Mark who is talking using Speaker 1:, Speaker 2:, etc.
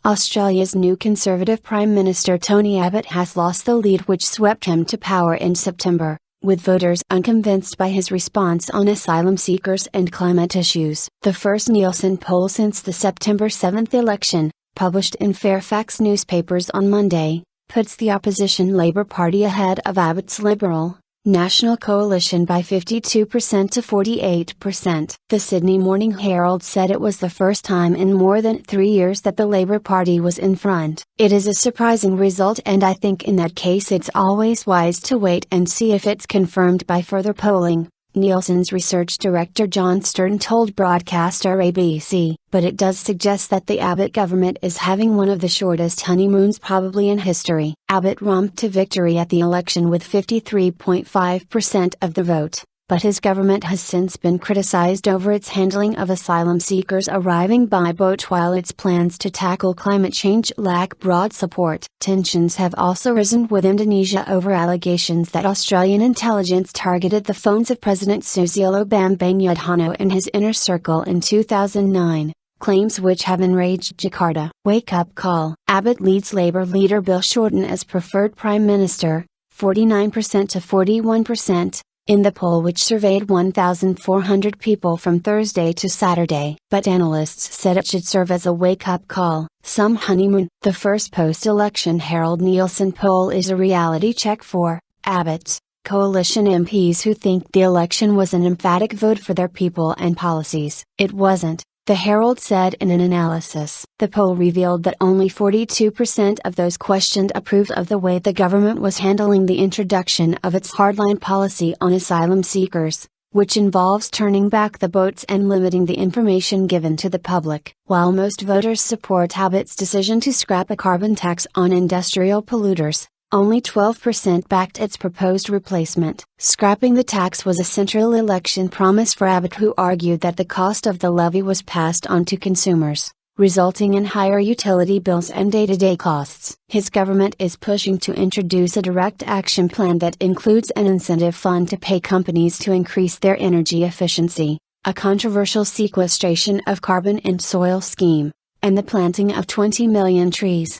Speaker 1: Australia's new Conservative Prime Minister Tony Abbott has lost the lead which swept him to power in September, with voters unconvinced by his response on asylum seekers and climate issues. The first Nielsen poll since the September 7 election, published in Fairfax newspapers on Monday, puts the opposition Labour Party ahead of Abbott's Liberal National Coalition by 52% to 48%. The Sydney Morning Herald said it was the first time in more than 3 years that the Labour Party was in front. It is a surprising result, and I think in that case it's always wise to wait and see if it's confirmed by further polling, Nielsen's research director John Stirton told broadcaster ABC. But it does suggest that the Abbott government is having one of the shortest honeymoons probably in history. Abbott romped to victory at the election with 53.5% of the vote, but his government has since been criticized over its handling of asylum seekers arriving by boat, while its plans to tackle climate change lack broad support. Tensions have also risen with Indonesia over allegations that Australian intelligence targeted the phones of President Susilo Bambang Yudhoyono and his inner circle in 2009. Claims which have enraged Jakarta. Wake-up call. Abbott leads Labour leader Bill Shorten as preferred Prime Minister, 49% to 41%, in the poll which surveyed 1,400 people from Thursday to Saturday. But analysts said it should serve as a wake-up call. Some honeymoon. The first post-election Herald Nielsen poll is a reality check for Abbott's coalition MPs who think the election was an emphatic vote for their people and policies. It wasn't, the Herald said in an analysis. The poll revealed that only 42% of those questioned approved of the way the government was handling the introduction of its hardline policy on asylum seekers, which involves turning back the boats and limiting the information given to the public. While most voters support Abbott's decision to scrap a carbon tax on industrial polluters, only 12% backed its proposed replacement. Scrapping the tax was a central election promise for Abbott, who argued that the cost of the levy was passed on to consumers, resulting in higher utility bills and day-to-day costs. His government is pushing to introduce a direct action plan that includes an incentive fund to pay companies to increase their energy efficiency, a controversial sequestration of carbon and soil scheme, and the planting of 20 million trees.